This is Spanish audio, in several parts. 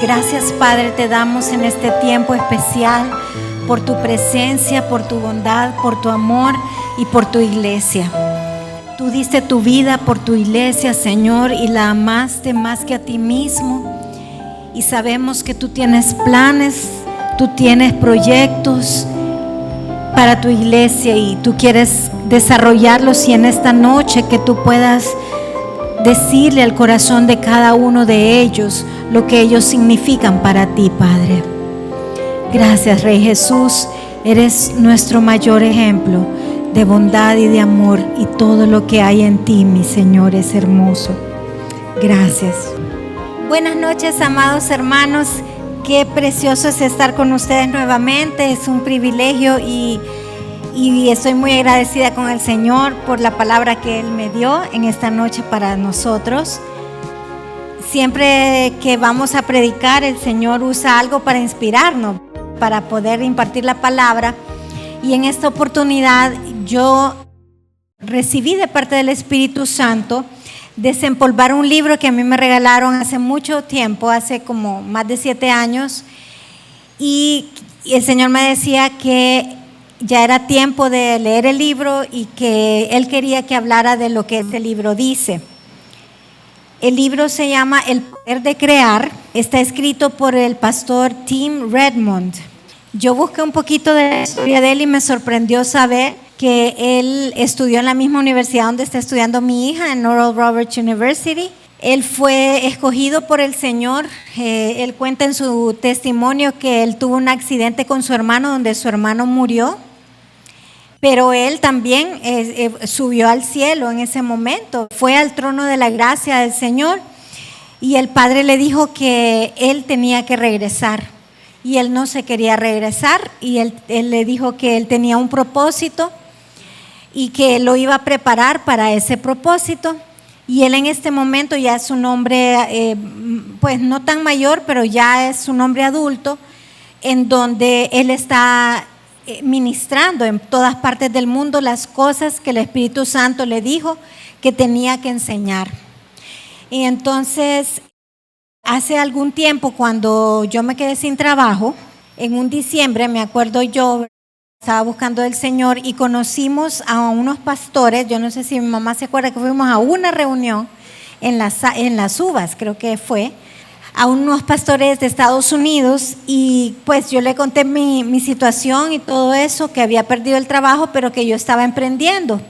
Gracias, Padre, te damos en este tiempo especial por tu presencia, por tu bondad, por tu amor y por tu iglesia. Tú diste tu vida por tu iglesia, Señor, y la amaste más que a ti mismo. Y sabemos que tú tienes planes, tú tienes proyectos para tu iglesia y tú quieres desarrollarlos, y en esta noche que tú puedas decirle al corazón de cada uno de ellos lo que ellos significan para ti, Padre. Gracias, Rey Jesús, eres nuestro mayor ejemplo de bondad y de amor, y todo lo que hay en ti, mi Señor, es hermoso. Gracias. Buenas noches, amados hermanos. Qué precioso es estar con ustedes nuevamente. Es un privilegio y estoy muy agradecida con el Señor por la palabra que Él me dio en esta noche para nosotros. Siempre que vamos a predicar, el Señor usa algo para inspirarnos, para poder impartir la palabra. Y en esta oportunidad yo recibí de parte del Espíritu Santo desempolvar un libro que a mí me regalaron hace mucho tiempo, hace como más de 7 años. Y el Señor me decía que ya era tiempo de leer el libro y que Él quería que hablara de lo que este libro dice. El libro se llama El Poder de Crear. Está escrito por el pastor Tim Redmond. Yo busqué un poquito de la historia de él y me sorprendió saber que él estudió en la misma universidad donde está estudiando mi hija, en Oral Roberts University. Él fue escogido por el Señor. Él cuenta en su testimonio que él tuvo un accidente con su hermano donde su hermano murió. Pero él también subió al cielo en ese momento, fue al trono de la gracia del Señor, y el Padre le dijo que él tenía que regresar, y él no se quería regresar, y él le dijo que él tenía un propósito y que él lo iba a preparar para ese propósito. Y él en este momento ya es un hombre, pues no tan mayor, pero ya es un hombre adulto, en donde él está ministrando en todas partes del mundo las cosas que el Espíritu Santo le dijo que tenía que enseñar. Y entonces, hace algún tiempo, cuando yo me quedé sin trabajo, en un diciembre, me acuerdo, yo estaba buscando del Señor y conocimos a unos pastores. Yo no sé si mi mamá se acuerda que fuimos a una reunión en las Uvas, creo que fue, a unos pastores de Estados Unidos, y pues yo le conté mi situación y todo eso, que había perdido el trabajo, pero que yo estaba emprendiendo.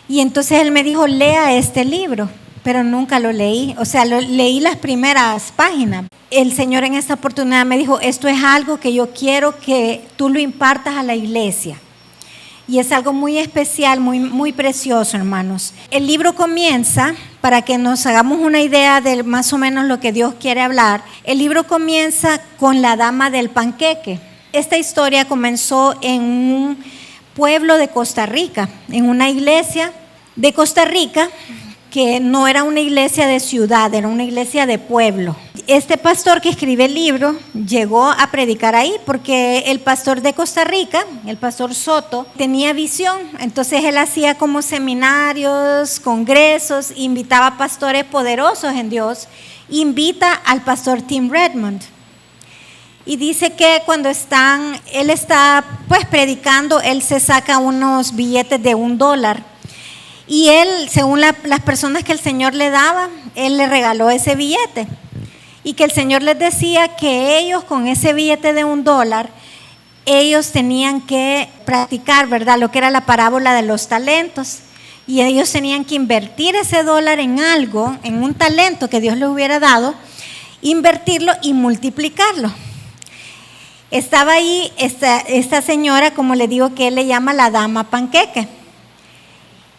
Y entonces él me dijo, lea este libro, pero nunca lo leí, o sea, leí las primeras páginas. El Señor en esta oportunidad me dijo, esto es algo que yo quiero que tú lo impartas a la iglesia. Y es algo muy especial, muy, muy precioso, hermanos. El libro comienza, para que nos hagamos una idea de más o menos lo que Dios quiere hablar. El libro comienza con la dama del panqueque. Esta historia comenzó en un pueblo de Costa Rica, en una iglesia de Costa Rica, que no era una iglesia de ciudad, era una iglesia de pueblo. Este pastor que escribe el libro llegó a predicar ahí porque el pastor de Costa Rica, el pastor Soto, tenía visión. Entonces él hacía como seminarios, congresos, invitaba a pastores poderosos en Dios. Invita al pastor Tim Redmond. Y dice que cuando él está pues predicando, él se saca unos billetes de $1. Y él, según las personas que el Señor le daba, él le regaló ese billete. Y que el Señor les decía que ellos con ese billete de $1, ellos tenían que practicar, ¿verdad?, lo que era la parábola de los talentos. Y ellos tenían que invertir ese $1 en algo, en un talento que Dios les hubiera dado, invertirlo y multiplicarlo. Estaba ahí esta señora, como le digo, que él le llama la dama panqueque.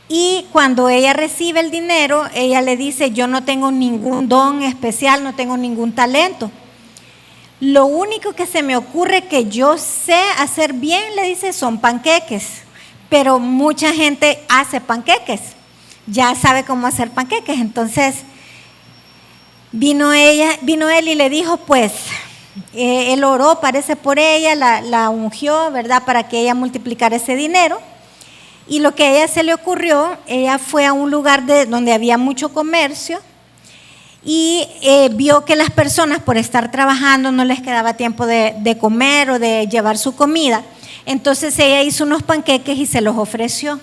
Y cuando ella recibe el dinero, ella le dice, yo no tengo ningún don especial, no tengo ningún talento. Lo único que se me ocurre que yo sé hacer bien, le dice, son panqueques. Pero mucha gente hace panqueques, ya sabe cómo hacer panqueques. Entonces vino él y le dijo, pues, él oró, parece por ella, la ungió, ¿verdad?, para que ella multiplicara ese dinero. Y lo que a ella se le ocurrió, ella fue a un lugar donde había mucho comercio y vio que las personas por estar trabajando no les quedaba tiempo de comer o de llevar su comida. Entonces ella hizo unos panqueques y se los ofreció.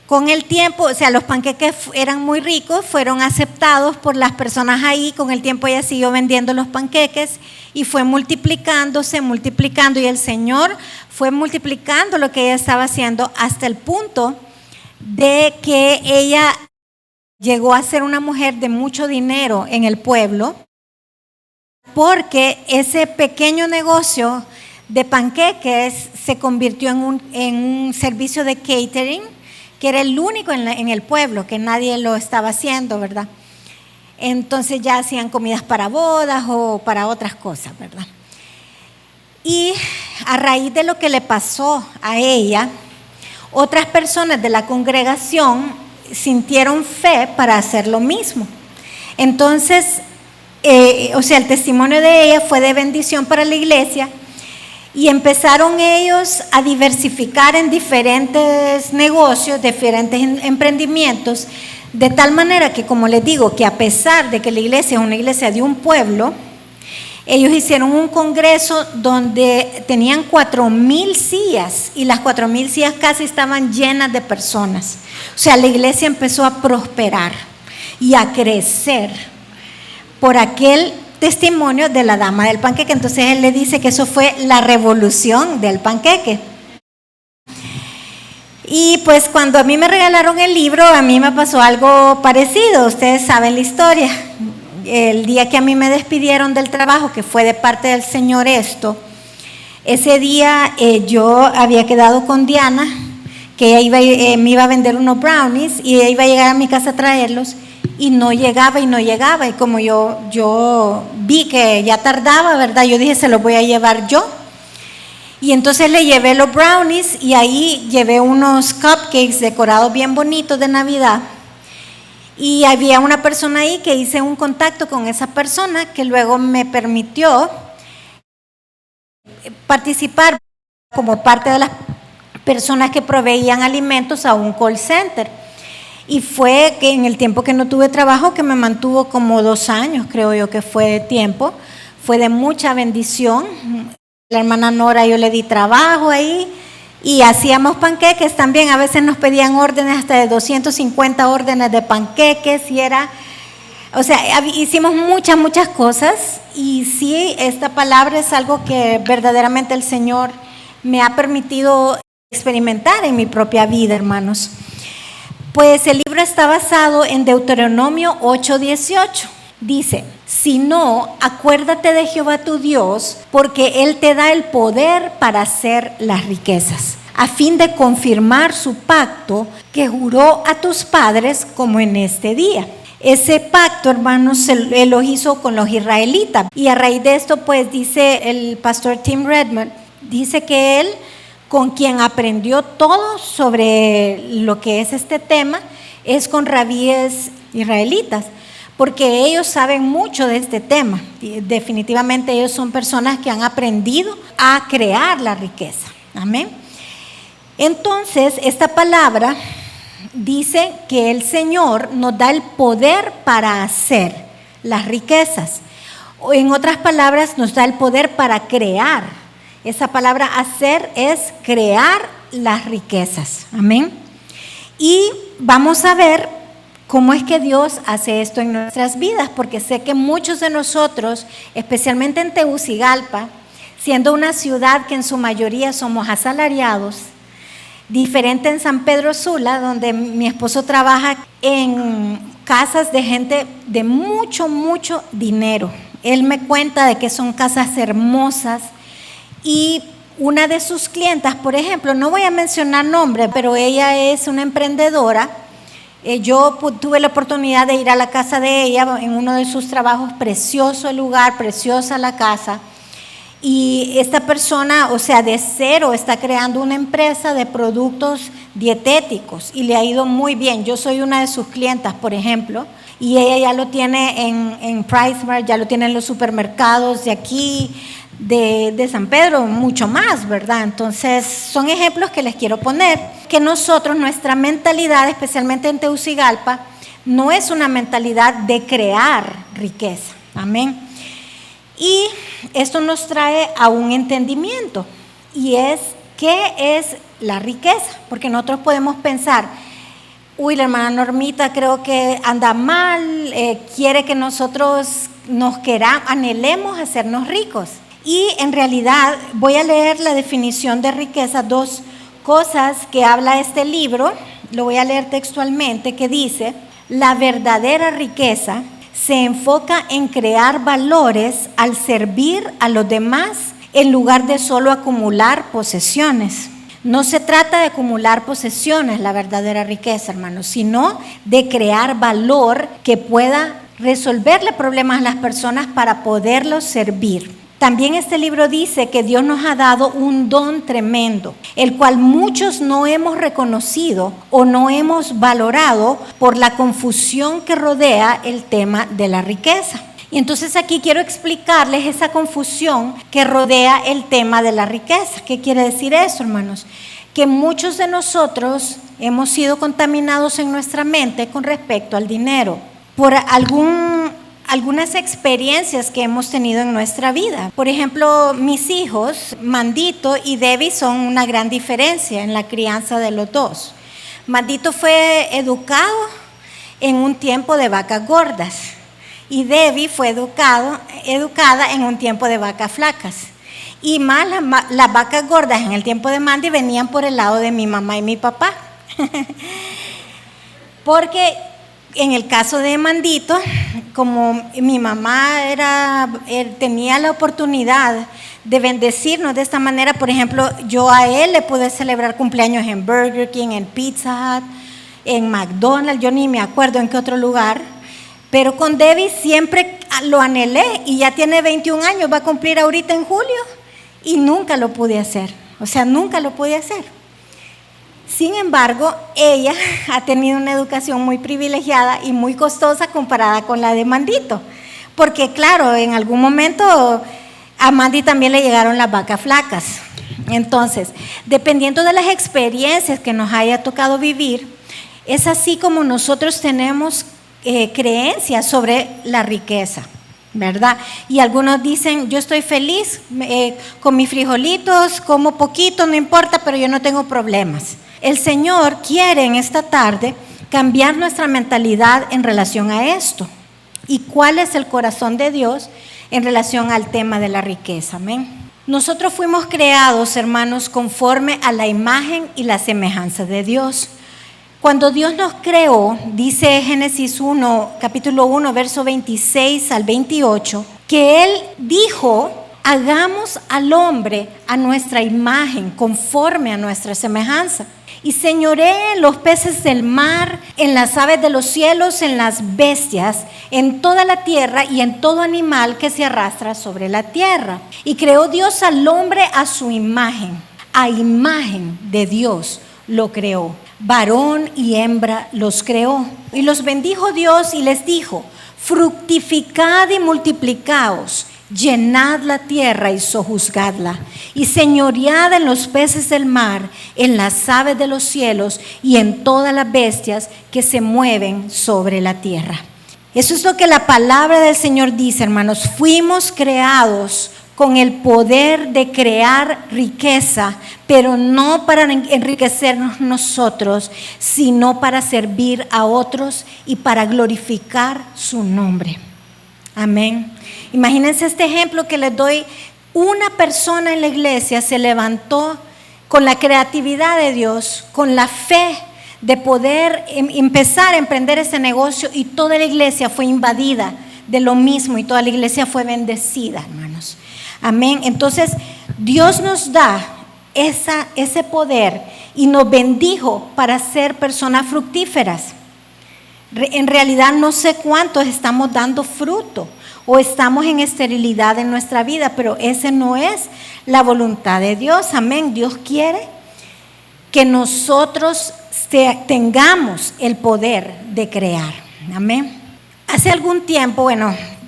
Con el tiempo, o sea, los panqueques eran muy ricos, fueron aceptados por las personas ahí. Con el tiempo ella siguió vendiendo los panqueques y fue multiplicándose, multiplicando, y el Señor fue multiplicando lo que ella estaba haciendo hasta el punto de que ella llegó a ser una mujer de mucho dinero en el pueblo, porque ese pequeño negocio de panqueques se convirtió en un servicio de catering, que era el único en el pueblo, que nadie lo estaba haciendo, ¿verdad? Entonces ya hacían comidas para bodas o para otras cosas, ¿verdad? Y a raíz de lo que le pasó a ella, otras personas de la congregación sintieron fe para hacer lo mismo. Entonces, el testimonio de ella fue de bendición para la iglesia. Y empezaron ellos a diversificar en diferentes negocios, diferentes emprendimientos, de tal manera que, como les digo, que a pesar de que la iglesia es una iglesia de un pueblo, ellos hicieron un congreso donde tenían 4,000 sillas, y las 4,000 sillas casi estaban llenas de personas. O sea, la iglesia empezó a prosperar y a crecer por aquel testimonio de la dama del panqueque. Entonces él le dice que eso fue la revolución del panqueque. Y pues cuando a mí me regalaron el libro, a mí me pasó algo parecido. Ustedes saben la historia. El día que a mí me despidieron del trabajo, que fue de parte del Señor esto, ese día yo había quedado con Diana, que ella me iba a vender unos brownies y ella iba a llegar a mi casa a traerlos. Y no llegaba, y como yo vi que ya tardaba, ¿verdad? Yo dije, se los voy a llevar yo. Y entonces le llevé los brownies, y ahí llevé unos cupcakes decorados bien bonitos de Navidad. Y había una persona ahí que hice un contacto con esa persona, que luego me permitió participar como parte de las personas que proveían alimentos a un call center. Y fue que en el tiempo que no tuve trabajo, que me mantuvo como 2 años, creo yo que fue de tiempo, fue de mucha bendición. La hermana Nora, yo le di trabajo ahí, y hacíamos panqueques también. A veces nos pedían órdenes hasta de 250 órdenes de panqueques, y hicimos muchas cosas. Y sí, esta palabra es algo que verdaderamente el Señor me ha permitido experimentar en mi propia vida, hermanos. Pues el libro está basado en Deuteronomio 8:18. Dice: si no, acuérdate de Jehová tu Dios, porque Él te da el poder para hacer las riquezas, a fin de confirmar su pacto que juró a tus padres, como en este día. Ese pacto, hermanos, Él lo hizo con los israelitas. Y a raíz de esto, pues dice el pastor Tim Redmond, dice que él, con quien aprendió todo sobre lo que es este tema, es con rabíes israelitas, porque ellos saben mucho de este tema. Definitivamente ellos son personas que han aprendido a crear la riqueza. Amén. Entonces, esta palabra dice que el Señor nos da el poder para hacer las riquezas. O en otras palabras, nos da el poder para crear. Esa palabra hacer es crear las riquezas. Amén. Y vamos a ver cómo es que Dios hace esto en nuestras vidas, porque sé que muchos de nosotros, especialmente en Tegucigalpa, siendo una ciudad que en su mayoría somos asalariados, diferente en San Pedro Sula, donde mi esposo trabaja en casas de gente de mucho dinero. Él me cuenta de que son casas hermosas. Y una de sus clientas, por ejemplo, no voy a mencionar nombre, pero ella es una emprendedora. Yo tuve la oportunidad de ir a la casa de ella en uno de sus trabajos. Precioso el lugar, preciosa la casa. Y esta persona, de cero, está creando una empresa de productos dietéticos y le ha ido muy bien. Yo soy una de sus clientas, por ejemplo, y ella ya lo tiene en PriceMart, ya lo tiene en los supermercados de aquí, de San Pedro, mucho más, ¿verdad? Entonces, son ejemplos que les quiero poner, que nosotros, nuestra mentalidad, especialmente en Tegucigalpa, no es una mentalidad de crear riqueza. Amén. Y esto nos trae a un entendimiento, y es ¿qué es la riqueza? Porque nosotros podemos pensar, uy, la hermana Normita creo que anda mal, quiere que nosotros anhelemos hacernos ricos. Y en realidad voy a leer la definición de riqueza, 2 cosas que habla este libro, lo voy a leer textualmente, que dice: la verdadera riqueza se enfoca en crear valores al servir a los demás en lugar de solo acumular posesiones. No se trata de acumular posesiones, la verdadera riqueza, hermanos, sino de crear valor que pueda resolverle problemas a las personas para poderlos servir. También este libro dice que Dios nos ha dado un don tremendo, el cual muchos no hemos reconocido o no hemos valorado por la confusión que rodea el tema de la riqueza. Y entonces aquí quiero explicarles esa confusión que rodea el tema de la riqueza. ¿Qué quiere decir eso, hermanos? Que muchos de nosotros hemos sido contaminados en nuestra mente con respecto al dinero por algunas experiencias que hemos tenido en nuestra vida. Por ejemplo, mis hijos, Mandito y Debbie, son una gran diferencia en la crianza de los dos. Mandito fue educado en un tiempo de vacas gordas y Debbie fue educada en un tiempo de vacas flacas. Y más las vacas gordas en el tiempo de Mandy venían por el lado de mi mamá y mi papá. Porque en el caso de Mandito, como mi mamá tenía la oportunidad de bendecirnos de esta manera, por ejemplo, yo a él le pude celebrar cumpleaños en Burger King, en Pizza Hut, en McDonald's, yo ni me acuerdo en qué otro lugar, pero con Debbie siempre lo anhelé y ya tiene 21 años, va a cumplir ahorita en julio y nunca lo pude hacer, nunca lo pude hacer. Sin embargo, ella ha tenido una educación muy privilegiada y muy costosa comparada con la de Mandito. Porque claro, en algún momento a Mandy también le llegaron las vacas flacas. Entonces, dependiendo de las experiencias que nos haya tocado vivir, es así como nosotros tenemos creencias sobre la riqueza, ¿verdad? Y algunos dicen, yo estoy feliz con mis frijolitos, como poquito, no importa, pero yo no tengo problemas. El Señor quiere en esta tarde cambiar nuestra mentalidad en relación a esto. ¿Y cuál es el corazón de Dios en relación al tema de la riqueza? Amén. Nosotros fuimos creados, hermanos, conforme a la imagen y la semejanza de Dios. Cuando Dios nos creó, dice Génesis 1, capítulo 1, verso 26 al 28, que Él dijo: hagamos al hombre a nuestra imagen, conforme a nuestra semejanza. Y señoree en los peces del mar, en las aves de los cielos, en las bestias, en toda la tierra y en todo animal que se arrastra sobre la tierra. Y creó Dios al hombre a su imagen, a imagen de Dios lo creó. Varón y hembra los creó. Y los bendijo Dios y les dijo: fructificad y multiplicaos, llenad la tierra y sojuzgadla, y señoread en los peces del mar, en las aves de los cielos y en todas las bestias que se mueven sobre la tierra. Eso es lo que la palabra del Señor dice, hermanos. Fuimos creados con el poder de crear riqueza, pero no para enriquecernos nosotros, sino para servir a otros y para glorificar su nombre. Amén. Imagínense este ejemplo que les doy. Una persona en la iglesia se levantó con la creatividad de Dios, con la fe de poder empezar a emprender ese negocio, y toda la iglesia fue invadida de lo mismo y toda la iglesia fue bendecida, hermanos. Amén. Entonces Dios nos da ese poder y nos bendijo para ser personas fructíferas. En realidad no sé cuántos estamos dando fruto o estamos en esterilidad en nuestra vida, pero esa no es la voluntad de Dios. Amén. Dios quiere que nosotros tengamos el poder de crear. Amén. Hace algún tiempo,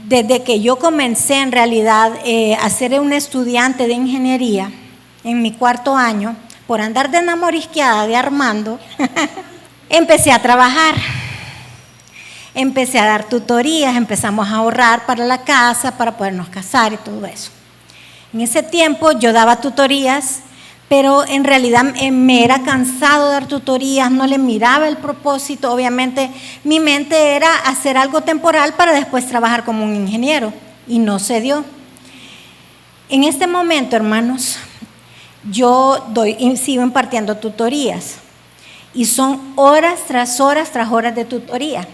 desde que yo comencé en realidad a ser un estudiante de ingeniería en mi 4º año, por andar de enamorisqueada de Armando, empecé a trabajar. empecé a dar tutorías, empezamos a ahorrar para la casa, para podernos casar y todo eso. En ese tiempo yo daba tutorías, pero en realidad me era cansado de dar tutorías, no le miraba el propósito. Obviamente mi mente era hacer algo temporal para después trabajar como un ingeniero, y no se dio. En este momento, hermanos, yo sigo impartiendo tutorías, y son horas tras horas de tutoría,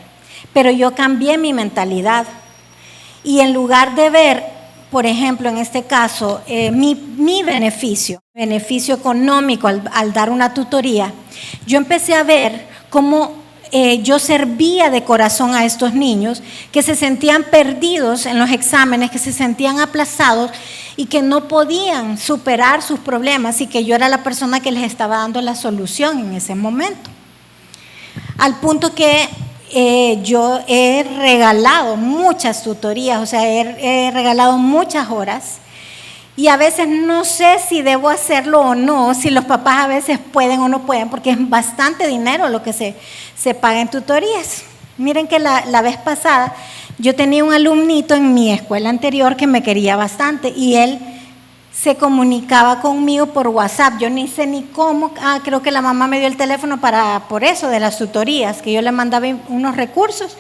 pero yo cambié mi mentalidad, y en lugar de ver, por ejemplo, en este caso, mi beneficio económico al dar una tutoría, yo empecé a ver cómo yo servía de corazón a estos niños que se sentían perdidos en los exámenes, que se sentían aplazados y que no podían superar sus problemas, y que yo era la persona que les estaba dando la solución en ese momento. Al punto que yo he regalado muchas tutorías, o sea, he regalado muchas horas, y a veces no sé si debo hacerlo o no, si los papás a veces pueden o no pueden, porque es bastante dinero lo que se paga en tutorías. Miren que la vez pasada yo tenía un alumnito en mi escuela anterior que me quería bastante, y él se comunicaba conmigo por WhatsApp. Yo ni sé ni cómo, creo que la mamá me dio el teléfono por eso de las tutorías, que yo le mandaba unos recursos,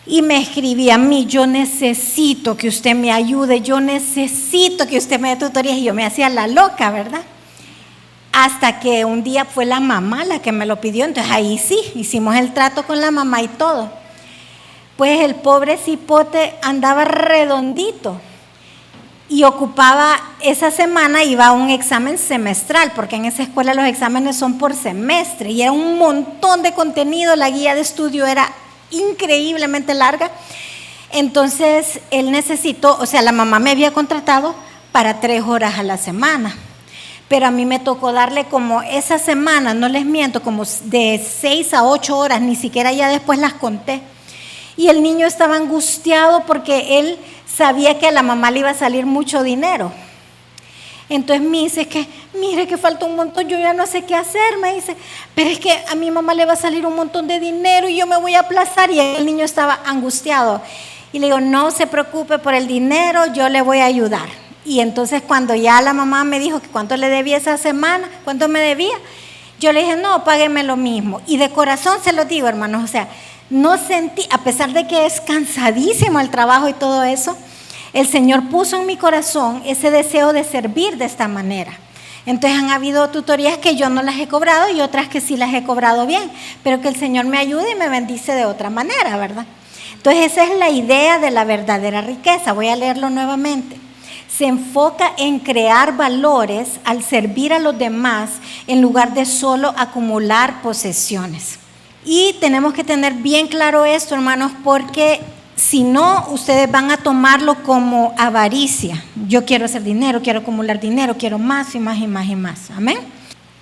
y me escribía a mí: yo necesito que usted me ayude, yo necesito que usted me dé tutorías, y yo me hacía la loca, ¿verdad? Hasta que un día fue la mamá la que me lo pidió, entonces ahí sí, hicimos el trato con la mamá y todo. Pues el pobre cipote andaba redondito, y ocupaba esa semana, iba a un examen semestral, porque en esa escuela los exámenes son por semestre, y era un montón de contenido, la guía de estudio era increíblemente larga. Entonces él necesitó, o sea, la mamá me había contratado para 3 horas a la semana, pero a mí me tocó darle como esa semana, no les miento, como de 6 a 8 horas, ni siquiera ya después las conté. Y el niño estaba angustiado porque él sabía que a la mamá le iba a salir mucho dinero. Entonces me dice que, mire que falta un montón, yo ya no sé qué hacer, me dice, pero es que a mi mamá le va a salir un montón de dinero y yo me voy a aplazar. Y el niño estaba angustiado. Y le digo: no se preocupe por el dinero, yo le voy a ayudar. Y entonces cuando ya la mamá me dijo que cuánto le debía esa semana, cuánto me debía, yo le dije: no, págueme lo mismo. Y de corazón se lo digo, hermanos, o sea, no sentí, a pesar de que es cansadísimo el trabajo y todo eso, el Señor puso en mi corazón ese deseo de servir de esta manera. Entonces han habido tutorías que yo no las he cobrado y otras que sí las he cobrado bien, pero que el Señor me ayude y me bendice de otra manera, ¿verdad? Entonces esa es la idea de la verdadera riqueza. Voy a leerlo nuevamente. Se enfoca en crear valores al servir a los demás en lugar de solo acumular posesiones. Y tenemos que tener bien claro esto, hermanos, porque si no, ustedes van a tomarlo como avaricia. Yo quiero hacer dinero, quiero acumular dinero, quiero más y más y más y más. Amén.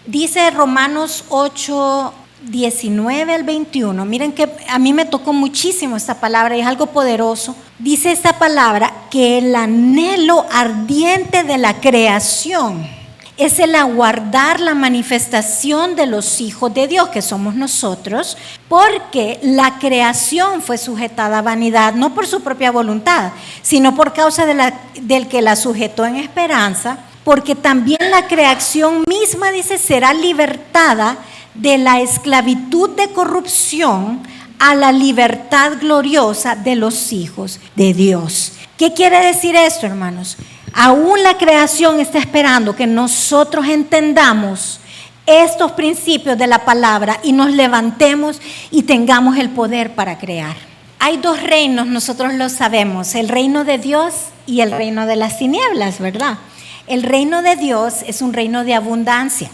Dice Romanos 8, 19 al 21. Miren que a mí me tocó muchísimo esta palabra y es algo poderoso. Dice esta palabra que el anhelo ardiente de la creación es el aguardar la manifestación de los hijos de Dios, que somos nosotros, porque la creación fue sujetada a vanidad, no por su propia voluntad, sino por causa del que la sujetó en esperanza, porque también la creación misma, dice, será libertada de la esclavitud de corrupción a la libertad gloriosa de los hijos de Dios. ¿Qué quiere decir esto, hermanos? Aún la creación está esperando que nosotros entendamos estos principios de la palabra y nos levantemos y tengamos el poder para crear. Hay 2 reinos, nosotros lo sabemos, el reino de Dios y el reino de las tinieblas, ¿verdad? El reino de Dios es un reino de abundancia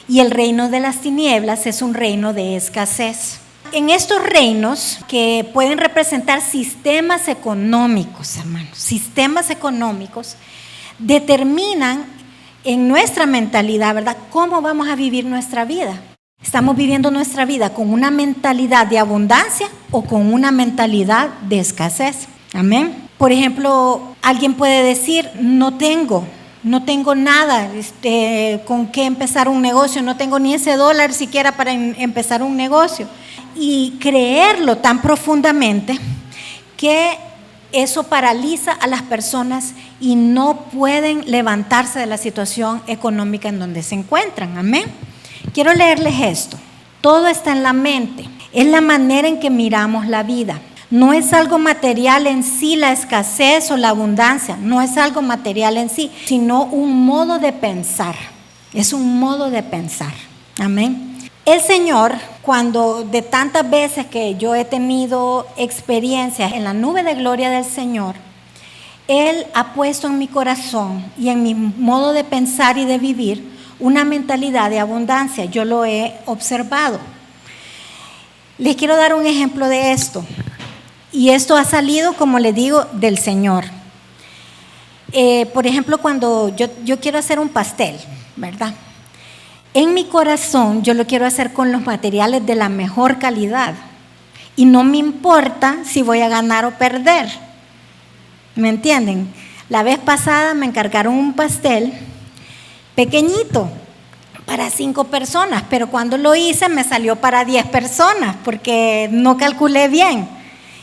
y el reino de las tinieblas es un reino de escasez. En estos reinos, que pueden representar sistemas económicos, hermanos, sistemas económicos, determinan en nuestra mentalidad, ¿verdad?, cómo vamos a vivir nuestra vida. ¿Estamos viviendo nuestra vida con una mentalidad de abundancia o con una mentalidad de escasez? Amén. Por ejemplo, alguien puede decir: no tengo nada con qué empezar un negocio, no tengo ni ese dólar siquiera para empezar un negocio. y creerlo tan profundamente que eso paraliza a las personas y no pueden levantarse de la situación económica en donde se encuentran. Amén. Quiero leerles esto. Todo está en la mente. Es la manera en que miramos la vida. No es algo material en sí la escasez o la abundancia. No es algo material en sí, sino un modo de pensar. Es un modo de pensar. Amén. El Señor, cuando de tantas veces que yo he tenido experiencias en la nube de gloria del Señor, Él ha puesto en mi corazón y en mi modo de pensar y de vivir una mentalidad de abundancia. Yo lo he observado. Les quiero dar un ejemplo de esto. Y esto ha salido, como les digo, del Señor. Por ejemplo, cuando yo quiero hacer un pastel, ¿verdad? En mi corazón yo lo quiero hacer con los materiales de la mejor calidad. Y no me importa si voy a ganar o perder. ¿Me entienden? La vez pasada me encargaron un pastel pequeñito para 5 personas, pero cuando lo hice me salió para 10 personas porque no calculé bien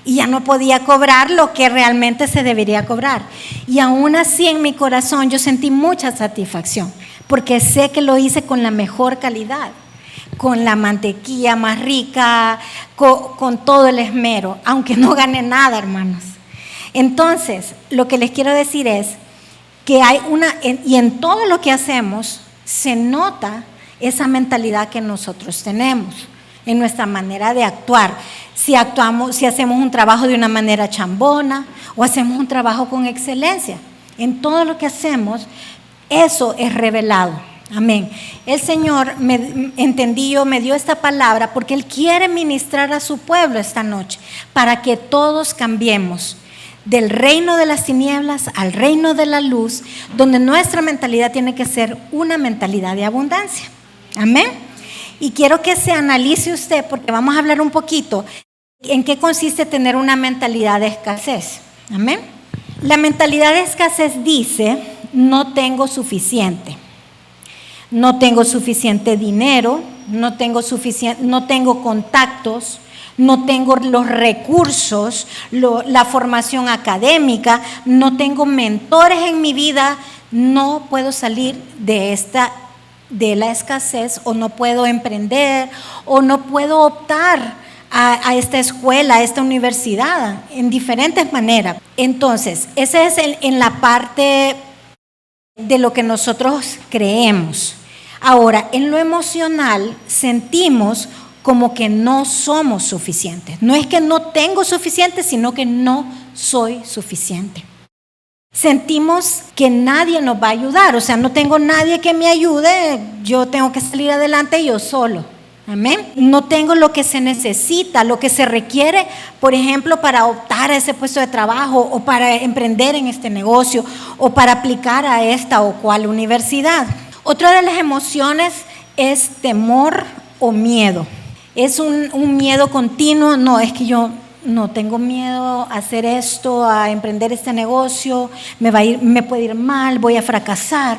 y ya no podía cobrar lo que realmente se debería cobrar. Y aún así en mi corazón yo sentí mucha satisfacción porque sé que lo hice con la mejor calidad, con la mantequilla más rica, con todo el esmero, aunque no gané nada, hermanos. Entonces, lo que les quiero decir es que hay y en todo lo que hacemos se nota esa mentalidad que nosotros tenemos, en nuestra manera de actuar. Si hacemos un trabajo de una manera chambona o hacemos un trabajo con excelencia. En todo lo que hacemos, eso es revelado. Amén. El Señor, me dio esta palabra porque Él quiere ministrar a su pueblo esta noche para que todos cambiemos del reino de las tinieblas al reino de la luz, donde nuestra mentalidad tiene que ser una mentalidad de abundancia. Amén. Y quiero que se analice usted, porque vamos a hablar un poquito en qué consiste tener una mentalidad de escasez. Amén. La mentalidad de escasez dice: no tengo suficiente. No tengo suficiente dinero, no tengo contactos, no tengo los recursos, la formación académica, no tengo mentores en mi vida, no puedo salir de la escasez, o no puedo emprender, o no puedo optar a esta escuela, a esta universidad, en diferentes maneras. Entonces, ese es en la parte de lo que nosotros creemos. Ahora, en lo emocional sentimos como que no somos suficientes. No es que no tengo suficiente, sino que no soy suficiente. Sentimos que nadie nos va a ayudar, o sea, no tengo nadie que me ayude, yo tengo que salir adelante yo solo. Amén. No tengo lo que se necesita, lo que se requiere, por ejemplo, para optar a ese puesto de trabajo, o para emprender en este negocio, o para aplicar a esta o cual universidad. Otra de las emociones es temor o miedo. Es un miedo continuo. No, es que yo no tengo miedo a hacer esto, a emprender este negocio, me puede ir mal, voy a fracasar,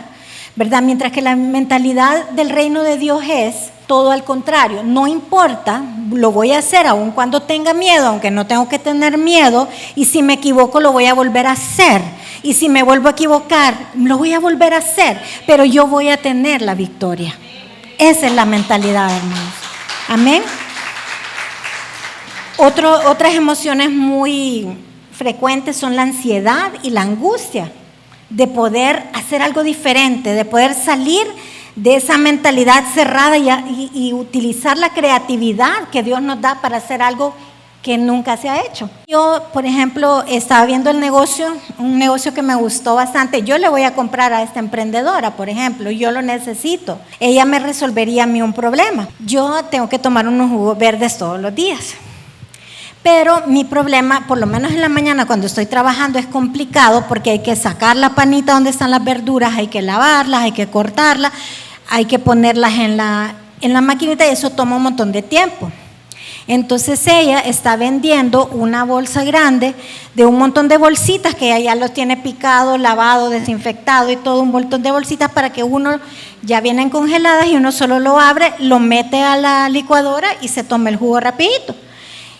¿verdad? Mientras que la mentalidad del reino de Dios es todo al contrario. No importa, lo voy a hacer aun cuando tenga miedo, aunque no tengo que tener miedo, y si me equivoco lo voy a volver a hacer, y si me vuelvo a equivocar lo voy a volver a hacer, pero yo voy a tener la victoria. Esa es la mentalidad, hermanos. Amén. Otras emociones muy frecuentes son la ansiedad y la angustia de poder hacer algo diferente, de poder salir de esa mentalidad cerrada y utilizar la creatividad que Dios nos da para hacer algo que nunca se ha hecho. Yo, por ejemplo, estaba viendo un negocio que me gustó bastante. Yo le voy a comprar a esta emprendedora, por ejemplo, yo lo necesito. Ella me resolvería a mí un problema. Yo tengo que tomar unos jugos verdes todos los días. Pero mi problema, por lo menos en la mañana cuando estoy trabajando, es complicado porque hay que sacar la panita donde están las verduras, hay que lavarlas, hay que cortarlas, hay que ponerlas en la maquinita, y eso toma un montón de tiempo. Entonces ella está vendiendo una bolsa grande de un montón de bolsitas que ella ya los tiene picado, lavado, desinfectado y todo un montón de bolsitas para que uno Ya vienen congeladas y uno solo lo abre, lo mete a la licuadora y se toma el jugo rapidito.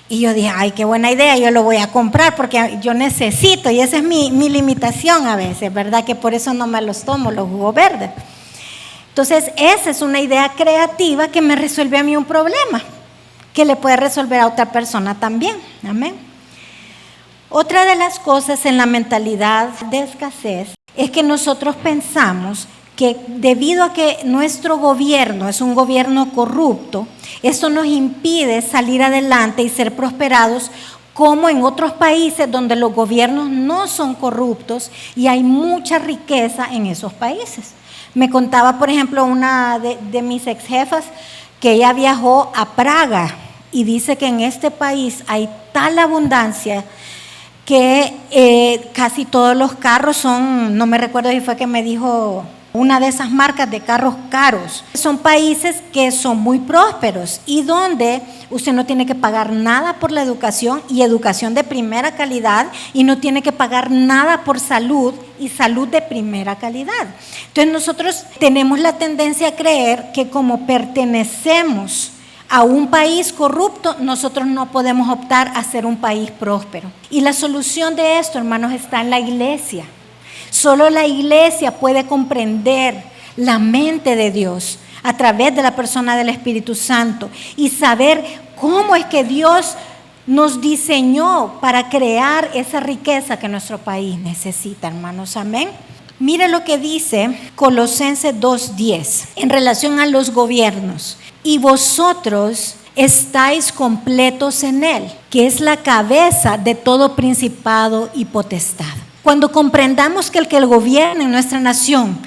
Y yo dije, ay, qué buena idea, yo lo voy a comprar porque yo necesito, y esa es mi limitación a veces, ¿verdad? Que por eso no me los tomo, los jugos verdes. Entonces, esa es una idea creativa que me resuelve a mí un problema, que le puede resolver a otra persona también. Amén. Otra de las cosas en la mentalidad de escasez es que nosotros pensamos que debido a que nuestro gobierno es un gobierno corrupto, eso nos impide salir adelante y ser prosperados como en otros países donde los gobiernos no son corruptos y hay mucha riqueza en esos países. Me contaba, por ejemplo, una de mis ex jefas que ella viajó a Praga y dice que en este país hay tal abundancia que casi todos los carros son, no me recuerdo si fue que me dijo una de esas marcas de carros caros. Son países que son muy prósperos y donde usted no tiene que pagar nada por la educación y educación de primera calidad, y no tiene que pagar nada por salud y salud de primera calidad. Entonces nosotros tenemos la tendencia a creer que como pertenecemos a un país corrupto, nosotros no podemos optar a ser un país próspero. Y la solución de esto, hermanos, está en la iglesia. Solo la iglesia puede comprender la mente de Dios a través de la persona del Espíritu Santo y saber cómo es que Dios nos diseñó para crear esa riqueza que nuestro país necesita, hermanos. Amén. Mire lo que dice Colosenses 2:10 en relación a los gobiernos. Y vosotros estáis completos en Él, que es la cabeza de todo principado y potestad. Cuando comprendamos que el que gobierna en nuestra nación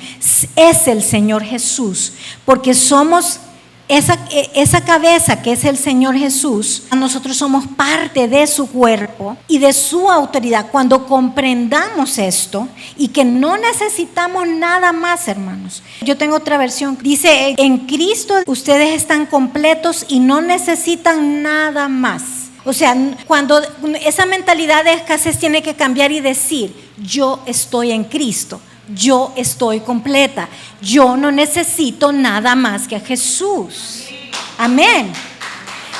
es el Señor Jesús, porque somos esa cabeza que es el Señor Jesús, nosotros somos parte de su cuerpo y de su autoridad. Cuando comprendamos esto y que no necesitamos nada más, hermanos. Yo tengo otra versión, dice, en Cristo ustedes están completos y no necesitan nada más. O sea, cuando esa mentalidad de escasez tiene que cambiar y decir, yo estoy en Cristo, yo estoy completa, yo no necesito nada más que a Jesús. Amén.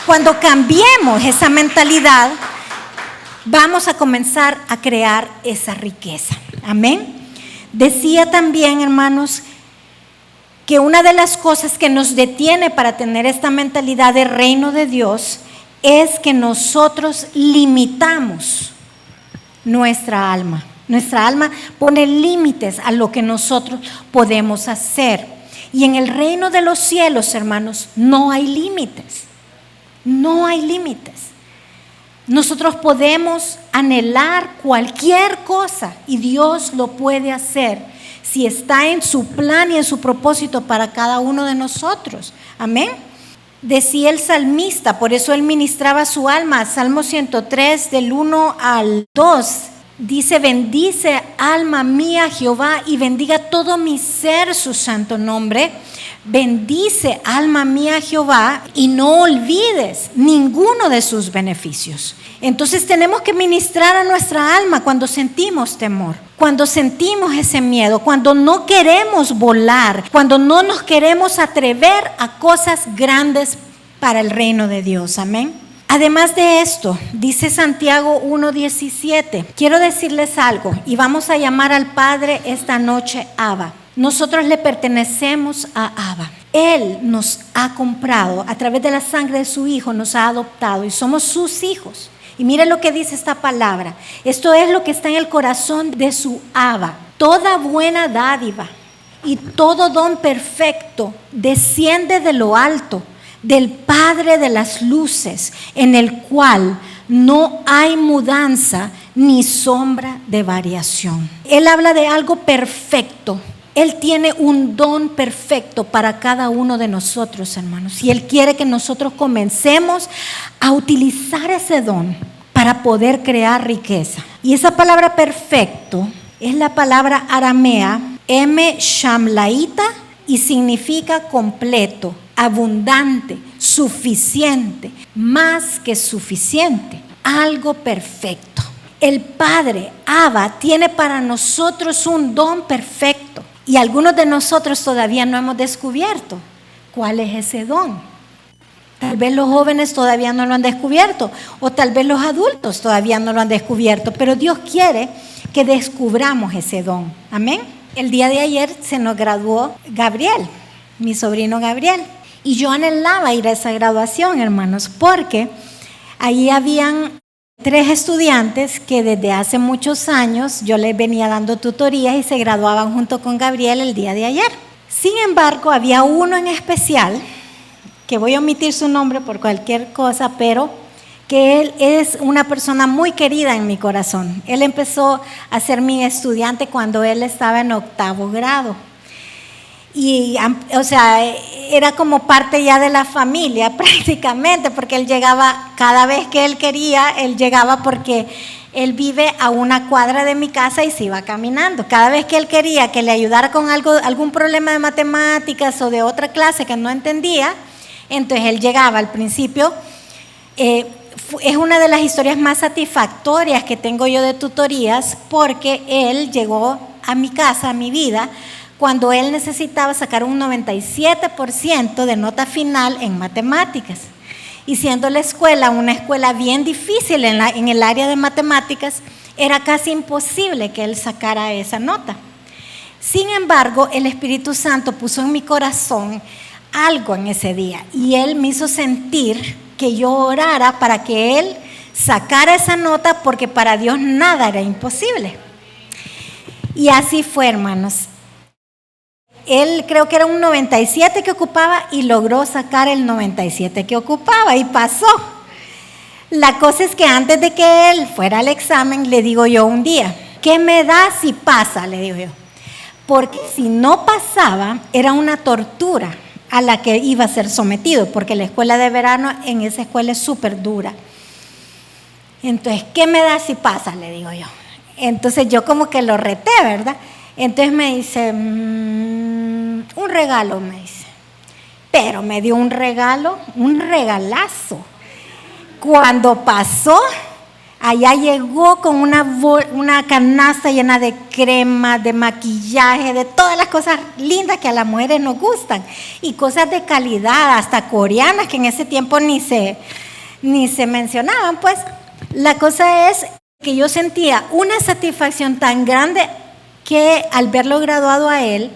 Cuando cambiemos esa mentalidad, vamos a comenzar a crear esa riqueza. Amén. Decía también, hermanos, que una de las cosas que nos detiene para tener esta mentalidad de reino de Dios es que nosotros limitamos nuestra alma. Nuestra alma pone límites a lo que nosotros podemos hacer. Y en el reino de los cielos, hermanos, no hay límites. No hay límites. Nosotros podemos anhelar cualquier cosa y Dios lo puede hacer si está en su plan y en su propósito para cada uno de nosotros. Amén. Decía el salmista, por eso él ministraba su alma. Salmo 103 del 1 al 2. Dice, bendice alma mía Jehová y bendiga todo mi ser su santo nombre. Bendice alma mía Jehová y no olvides ninguno de sus beneficios. Entonces tenemos que ministrar a nuestra alma cuando sentimos temor, cuando sentimos ese miedo, cuando no queremos volar, cuando no nos queremos atrever a cosas grandes para el reino de Dios. Amén. Además de esto, dice Santiago 1:17, quiero decirles algo y vamos a llamar al Padre esta noche Abba. Nosotros le pertenecemos a Abba. Él nos ha comprado a través de la sangre de su Hijo, nos ha adoptado y somos sus hijos. Y mire lo que dice esta palabra. Esto es lo que está en el corazón de su Abba. Toda buena dádiva y todo don perfecto desciende de lo alto, del Padre de las luces, en el cual no hay mudanza ni sombra de variación. Él habla de algo perfecto. Él tiene un don perfecto para cada uno de nosotros, hermanos. Y Él quiere que nosotros comencemos a utilizar ese don para poder crear riqueza. Y esa palabra perfecto es la palabra aramea, shamlaita, y significa completo, abundante, suficiente, más que suficiente, algo perfecto. El Padre, Abba, tiene para nosotros un don perfecto. Y algunos de nosotros todavía no hemos descubierto cuál es ese don. Tal vez los jóvenes todavía no lo han descubierto, o tal vez los adultos todavía no lo han descubierto, pero Dios quiere que descubramos ese don. Amén. El día de ayer se nos graduó Gabriel, mi sobrino Gabriel, y yo anhelaba ir a esa graduación, hermanos, porque ahí habían 3 estudiantes que desde hace muchos años yo les venía dando tutorías y se graduaban junto con Gabriel el día de ayer. Sin embargo, había uno en especial, que voy a omitir su nombre por cualquier cosa, pero que él es una persona muy querida en mi corazón. Él empezó a ser mi estudiante cuando él estaba en 8º grado. Y, o sea, era como parte ya de la familia prácticamente, porque él llegaba cada vez que él quería, él llegaba porque él vive a 1 cuadra de mi casa y se iba caminando. Cada vez que él quería que le ayudara con algún problema de matemáticas o de otra clase que no entendía, entonces él llegaba al principio. Es una de las historias más satisfactorias que tengo yo de tutorías, porque él llegó a mi casa, a mi vida, cuando él necesitaba sacar un 97% de nota final en matemáticas. Y siendo la escuela una escuela bien difícil en el área de matemáticas, era casi imposible que él sacara esa nota. Sin embargo, el Espíritu Santo puso en mi corazón algo en ese día, y él me hizo sentir que yo orara para que él sacara esa nota, porque para Dios nada era imposible. Y así fue, hermanos. Él creo que era un 97 que ocupaba y logró sacar el 97 que ocupaba y pasó. La cosa es que antes de que él fuera al examen, le digo yo un día, ¿qué me da si pasa? Le digo yo. Porque si no pasaba, era una tortura a la que iba a ser sometido, porque la escuela de verano en esa escuela es súper dura. Entonces, ¿qué me da si pasa? Le digo yo. Entonces yo como que lo reté, ¿verdad? Entonces me dice, un regalo, me dice. Pero me dio un regalo, un regalazo. Cuando pasó, allá llegó con una canasta llena de crema, de maquillaje, de todas las cosas lindas que a las mujeres nos gustan. Y cosas de calidad, hasta coreanas, que en ese tiempo ni se mencionaban. Pues la cosa es que yo sentía una satisfacción tan grande que al verlo graduado a él,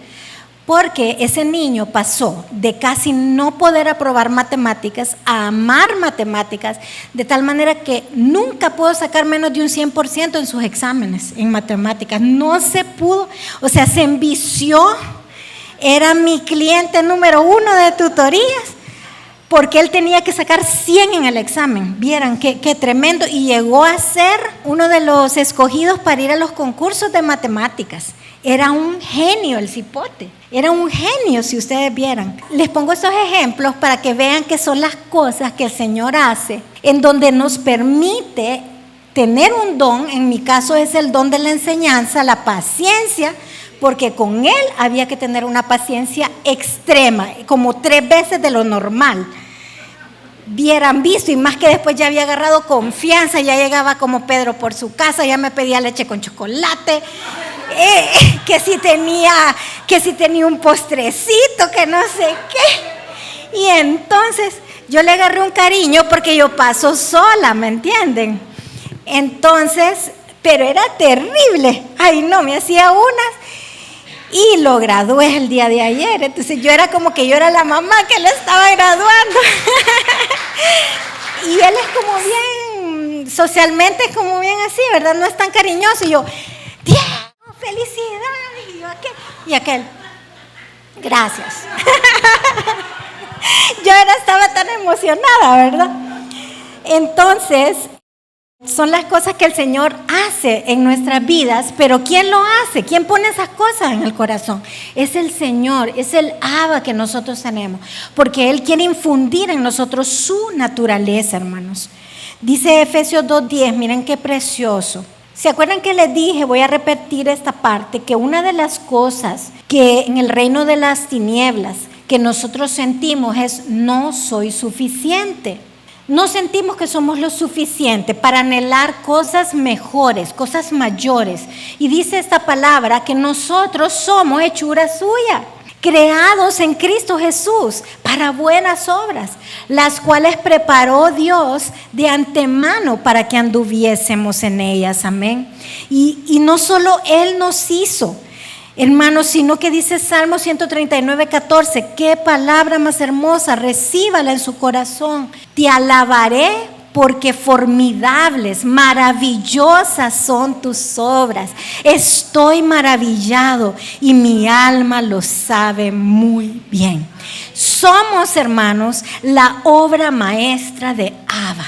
porque ese niño pasó de casi no poder aprobar matemáticas a amar matemáticas, de tal manera que nunca pudo sacar menos de un 100% en sus exámenes en matemáticas. No se pudo, o sea, se envició, era mi cliente número 1 de tutorías, porque él tenía que sacar 100 en el examen. Vieran qué tremendo, y llegó a ser uno de los escogidos para ir a los concursos de matemáticas. Era un genio el cipote, era un genio si ustedes vieran. Les pongo estos ejemplos para que vean que son las cosas que el Señor hace, en donde nos permite tener un don. En mi caso es el don de la enseñanza, la paciencia, porque con él había que tener una paciencia extrema, como 3 veces de lo normal. Hubieran visto, y más que después ya había agarrado confianza, ya llegaba como Pedro por su casa, ya me pedía leche con chocolate, que si tenía un postrecito, que no sé qué. Y entonces yo le agarré un cariño porque yo paso sola, ¿me entienden? Entonces, pero era terrible. Ay, no, me hacía unas. Y lo gradué el día de ayer. Entonces yo era como que yo era la mamá que lo estaba graduando. Y él es como bien, socialmente es como bien así, ¿verdad? No es tan cariñoso. Y yo, Diego, felicidades. Y aquel, gracias. Yo estaba tan emocionada, ¿verdad? Entonces, son las cosas que el Señor hace en nuestras vidas, pero ¿quién lo hace? ¿Quién pone esas cosas en el corazón? Es el Señor, es el Abba que nosotros tenemos, porque Él quiere infundir en nosotros su naturaleza, hermanos. Dice Efesios 2:10, miren qué precioso. ¿Se acuerdan que les dije, voy a repetir esta parte, que una de las cosas que en el reino de las tinieblas que nosotros sentimos es no soy suficiente? No sentimos que somos lo suficiente para anhelar cosas mejores, cosas mayores. Y dice esta palabra que nosotros somos hechura suya, creados en Cristo Jesús para buenas obras, las cuales preparó Dios de antemano para que anduviésemos en ellas. Amén. Y no solo Él nos hizo, hermanos, sino que dice Salmo 139:14, qué palabra más hermosa, recíbala en su corazón. Te alabaré porque formidables, maravillosas son tus obras. Estoy maravillado y mi alma lo sabe muy bien. Somos, hermanos, la obra maestra de Abba.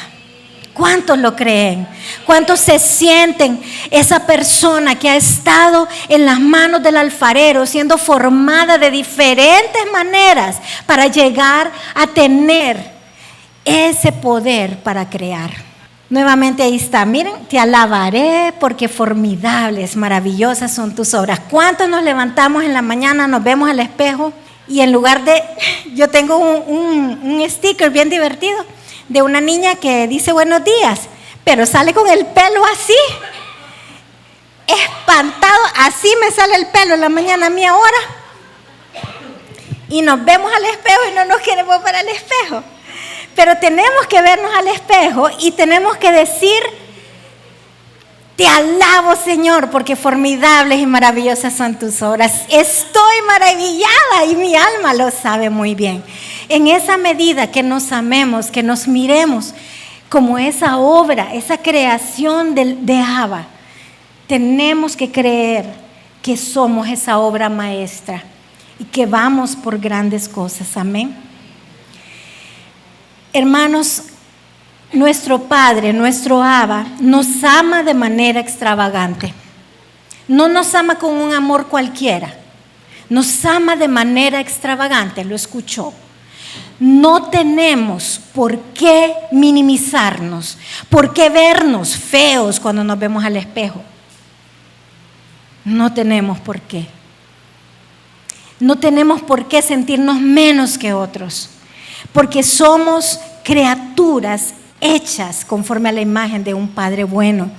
¿Cuántos lo creen? ¿Cuántos se sienten esa persona que ha estado en las manos del alfarero siendo formada de diferentes maneras para llegar a tener ese poder para crear? Nuevamente ahí está, miren, te alabaré porque formidables, maravillosas son tus obras. ¿Cuántos nos levantamos en la mañana, nos vemos al espejo y en lugar de, yo tengo un sticker bien divertido de una niña que dice buenos días, pero sale con el pelo así, espantado, así me sale el pelo en la mañana a mí ahora. Y nos vemos al espejo y no nos queremos ver al espejo. Pero tenemos que vernos al espejo y tenemos que decir, te alabo, Señor, porque formidables y maravillosas son tus obras. Estoy maravillada y mi alma lo sabe muy bien. En esa medida que nos amemos, que nos miremos como esa obra, esa creación de Abba, tenemos que creer que somos esa obra maestra y que vamos por grandes cosas. Amén. Hermanos, nuestro Padre, nuestro Abba, nos ama de manera extravagante. No nos ama con un amor cualquiera. Nos ama de manera extravagante, lo escuchó. No tenemos por qué minimizarnos, por qué vernos feos cuando nos vemos al espejo. No tenemos por qué. No tenemos por qué sentirnos menos que otros, porque somos criaturas hechas conforme a la imagen de un Padre bueno.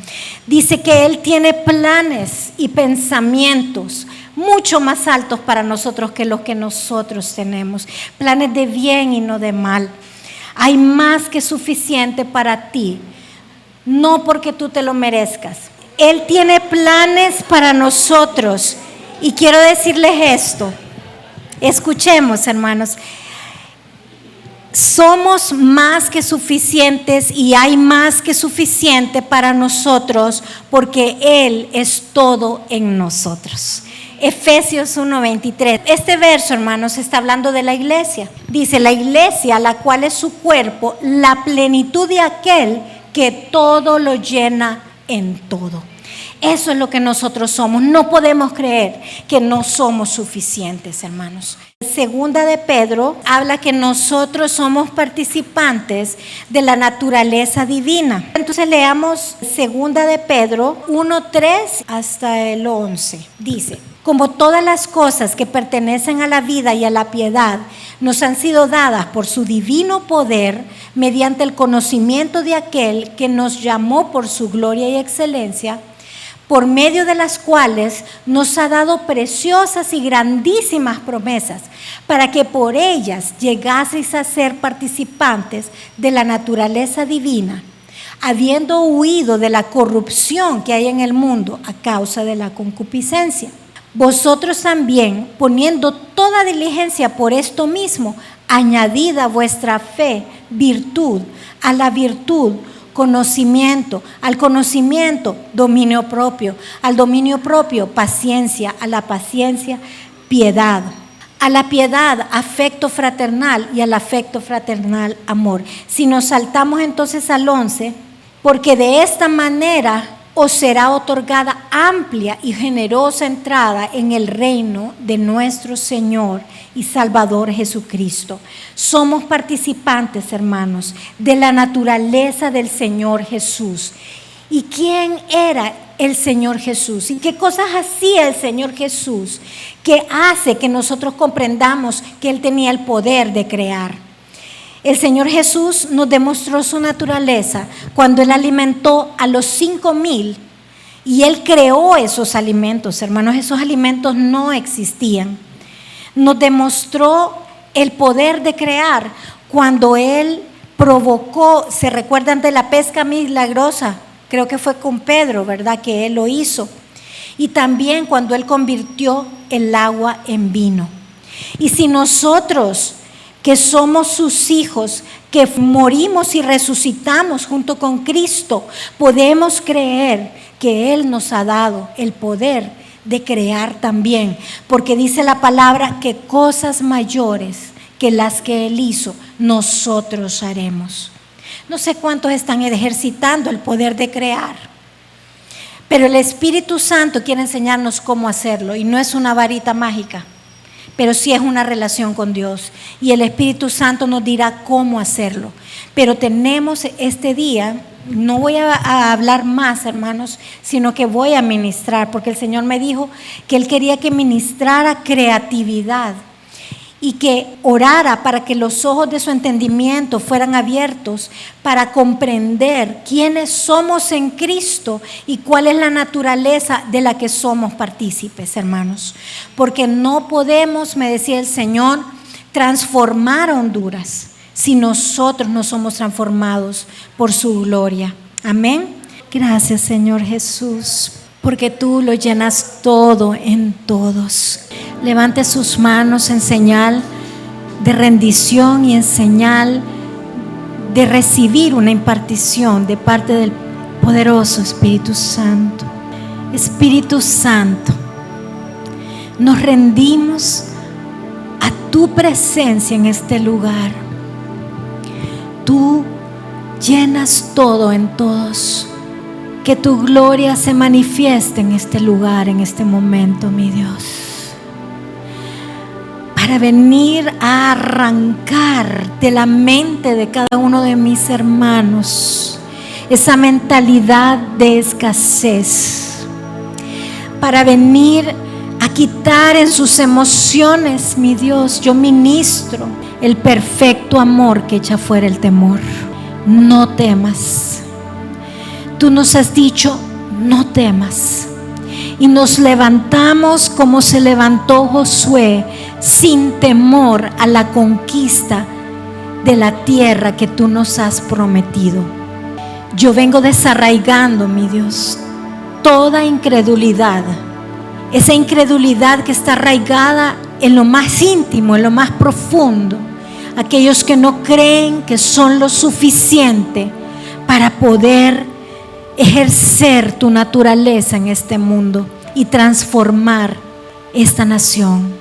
Dice que Él tiene planes y pensamientos mucho más altos para nosotros que los que nosotros tenemos. Planes de bien y no de mal. Hay más que suficiente para ti, no porque tú te lo merezcas. Él tiene planes para nosotros. Y quiero decirles esto. Escuchemos, hermanos. Somos más que suficientes y hay más que suficiente para nosotros porque Él es todo en nosotros. Efesios 1:23. Este verso, hermanos, está hablando de la iglesia. Dice, la iglesia, la cual es su cuerpo, la plenitud de aquel que todo lo llena en todo. Eso es lo que nosotros somos. No podemos creer que no somos suficientes, hermanos. Segunda de Pedro habla que nosotros somos participantes de la naturaleza divina. Entonces leamos Segunda de Pedro 1:3 hasta el 11. Dice, como todas las cosas que pertenecen a la vida y a la piedad nos han sido dadas por su divino poder mediante el conocimiento de aquel que nos llamó por su gloria y excelencia, por medio de las cuales nos ha dado preciosas y grandísimas promesas, para que por ellas llegaseis a ser participantes de la naturaleza divina, habiendo huido de la corrupción que hay en el mundo a causa de la concupiscencia. Vosotros también, poniendo toda diligencia por esto mismo, añadid a vuestra fe virtud, a la virtud conocimiento, al conocimiento dominio propio, al dominio propio paciencia, a la paciencia piedad, a la piedad afecto fraternal y al afecto fraternal amor. Si nos saltamos entonces al 11, porque de esta manera os será otorgada amplia y generosa entrada en el reino de nuestro Señor y Salvador Jesucristo. Somos participantes, hermanos, de la naturaleza del Señor Jesús. ¿Y quién era el Señor Jesús? ¿Y qué cosas hacía el Señor Jesús que hace que nosotros comprendamos que Él tenía el poder de crear? El Señor Jesús nos demostró su naturaleza cuando Él alimentó a los 5,000 y Él creó esos alimentos, hermanos. Esos alimentos no existían. Nos demostró el poder de crear cuando Él provocó, se recuerdan de la pesca milagrosa, creo que fue con Pedro, ¿verdad? Que Él lo hizo. Y también cuando Él convirtió el agua en vino. Y si nosotros, que somos sus hijos, que morimos y resucitamos junto con Cristo, podemos creer que Él nos ha dado el poder de crear también, porque dice la palabra que cosas mayores que las que Él hizo, nosotros haremos. No sé cuántos están ejercitando el poder de crear, pero el Espíritu Santo quiere enseñarnos cómo hacerlo, y no es una varita mágica, pero sí es una relación con Dios, y el Espíritu Santo nos dirá cómo hacerlo. Pero tenemos este día, no voy a hablar más, hermanos, sino que voy a ministrar, porque el Señor me dijo que Él quería que ministrara creatividad y que orara para que los ojos de su entendimiento fueran abiertos para comprender quiénes somos en Cristo y cuál es la naturaleza de la que somos partícipes, hermanos. Porque no podemos, me decía el Señor, transformar a Honduras si nosotros no somos transformados por su gloria. Amén. Gracias, Señor Jesús, porque tú lo llenas todo en todos. Levante sus manos en señal de rendición y en señal de recibir una impartición de parte del poderoso Espíritu Santo. Espíritu Santo, nos rendimos a tu presencia en este lugar. Tú llenas todo en todos. Que tu gloria se manifieste en este lugar, en este momento, mi Dios. Para venir a arrancar de la mente de cada uno de mis hermanos esa mentalidad de escasez. Para venir a quitar en sus emociones, mi Dios, yo ministro el perfecto amor que echa fuera el temor. No temas. Tú nos has dicho, no temas. Y nos levantamos como se levantó Josué, sin temor a la conquista de la tierra que tú nos has prometido. Yo vengo desarraigando, mi Dios, toda incredulidad. Esa incredulidad que está arraigada en lo más íntimo, en lo más profundo. Aquellos que no creen que son lo suficiente para poder ejercer tu naturaleza en este mundo y transformar esta nación.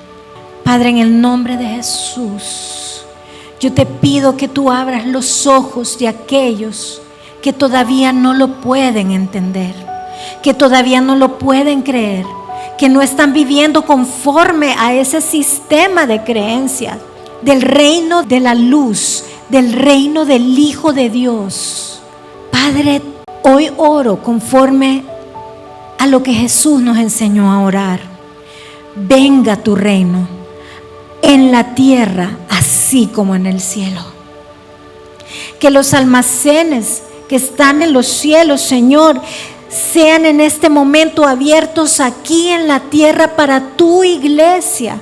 Padre, en el nombre de Jesús, yo te pido que tú abras los ojos de aquellos que todavía no lo pueden entender, que todavía no lo pueden creer, que no están viviendo conforme a ese sistema de creencias del reino de la luz, del reino del Hijo de Dios. Padre, hoy oro conforme a lo que Jesús nos enseñó a orar. Venga tu reino en la tierra así como en el cielo. Que los almacenes que están en los cielos, Señor, sean en este momento abiertos aquí en la tierra para tu iglesia.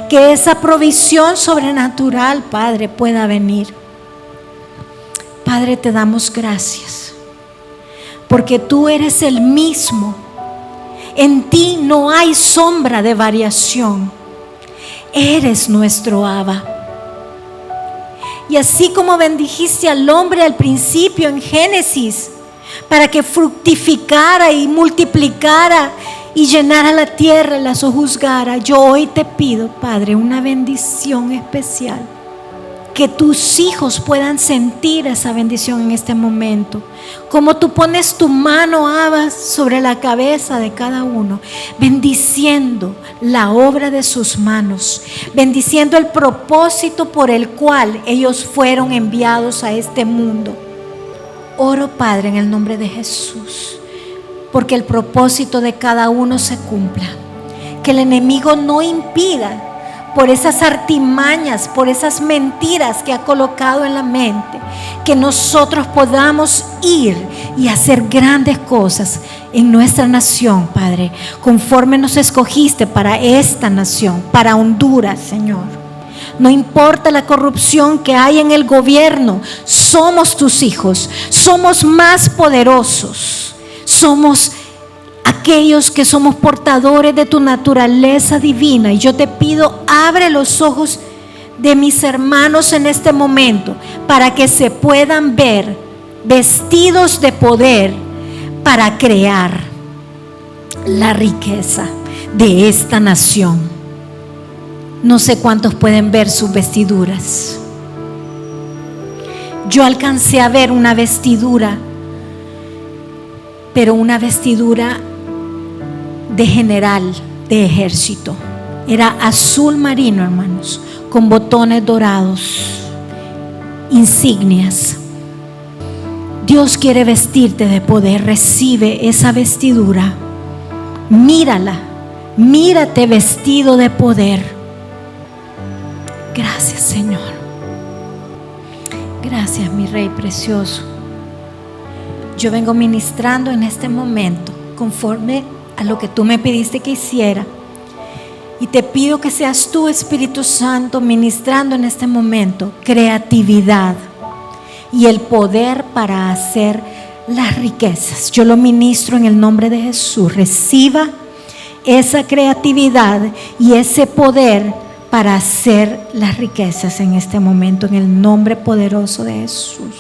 Que esa provisión sobrenatural, Padre, pueda venir. Padre, te damos gracias, porque tú eres el mismo. En ti no hay sombra de variación. Eres nuestro Abba. Y así como bendijiste al hombre al principio en Génesis, para que fructificara y multiplicara y llenara la tierra y la sojuzgara, yo hoy te pido, Padre, una bendición especial. Que tus hijos puedan sentir esa bendición en este momento. Como tú pones tu mano, Abba, sobre la cabeza de cada uno, bendiciendo la obra de sus manos, bendiciendo el propósito por el cual ellos fueron enviados a este mundo. Oro, Padre, en el nombre de Jesús, porque el propósito de cada uno se cumpla. Que el enemigo no impida, por esas artimañas, por esas mentiras que ha colocado en la mente, que nosotros podamos ir y hacer grandes cosas en nuestra nación, Padre, conforme nos escogiste para esta nación, para Honduras, Señor. No importa la corrupción que hay en el gobierno, somos tus hijos, somos más poderosos, somos aquellos que somos portadores de tu naturaleza divina. Y yo te pido, abre los ojos de mis hermanos en este momento para que se puedan ver vestidos de poder para crear la riqueza de esta nación. No sé cuántos pueden ver sus vestiduras. Yo alcancé a ver una vestidura, pero una vestidura de general de ejército. Era azul marino, hermanos, con botones dorados, insignias. Dios quiere vestirte de poder. Recibe esa vestidura. Mírala, mírate vestido de poder. Gracias, Señor. Gracias, mi Rey precioso. Yo vengo ministrando en este momento conforme a lo que tú me pediste que hiciera. Y te pido que seas tú, Espíritu Santo, ministrando en este momento creatividad y el poder para hacer las riquezas. Yo lo ministro en el nombre de Jesús. Reciba esa creatividad y ese poder para hacer las riquezas en este momento, en el nombre poderoso de Jesús.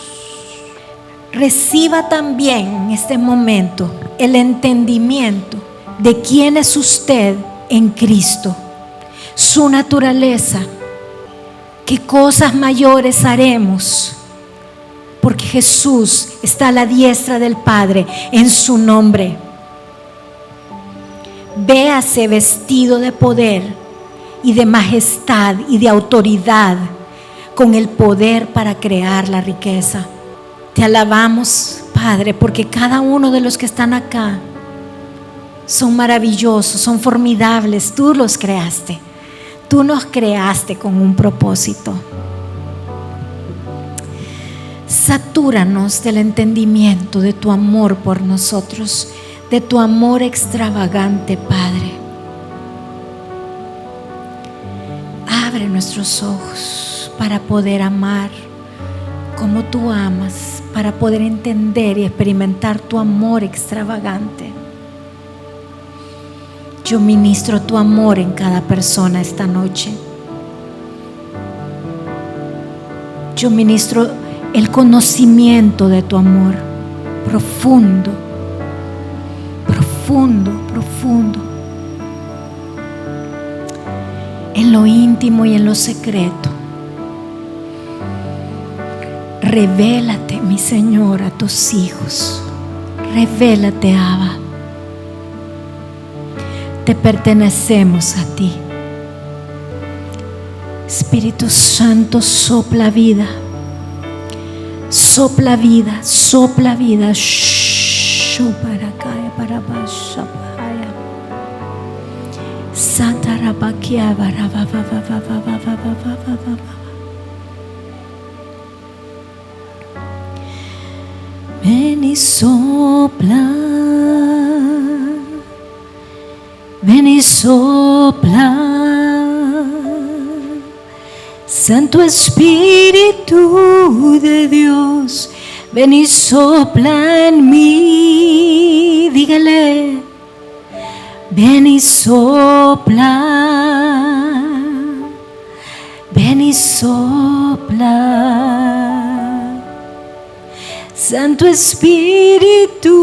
Reciba también en este momento el entendimiento de quién es usted en Cristo, su naturaleza, qué cosas mayores haremos, porque Jesús está a la diestra del Padre en su nombre. Véase vestido de poder y de majestad y de autoridad, con el poder para crear la riqueza. Te alabamos, Padre, porque cada uno de los que están acá son maravillosos, son formidables. Tú los creaste, tú nos creaste con un propósito. Satúranos del entendimiento de tu amor por nosotros, de tu amor extravagante, Padre. Abre nuestros ojos para poder amar como tú amas, para poder entender y experimentar tu amor extravagante. Yo ministro tu amor en cada persona esta noche. Yo ministro el conocimiento de tu amor profundo, profundo, profundo, en lo íntimo y en lo secreto. Revélate, mi Señor, a tus hijos. Revélate, Abba. Te pertenecemos a ti. Espíritu Santo, sopla vida. Sopla vida, sopla vida. Santa Rabakia. Ven y sopla, ven y sopla, Santo Espíritu de Dios, ven y sopla en mí. Dígale, ven y sopla, ven y sopla. Santo Espíritu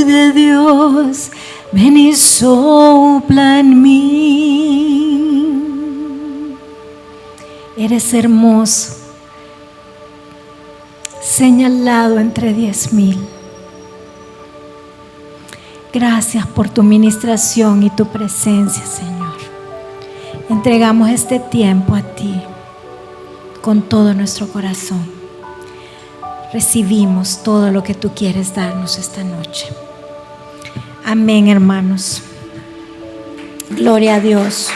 de Dios, ven y sopla en mí. Eres hermoso, señalado entre 10,000. Gracias por tu ministración y tu presencia, Señor. Entregamos este tiempo a ti con todo nuestro corazón. Recibimos todo lo que tú quieres darnos esta noche. Amén, hermanos. Gloria a Dios.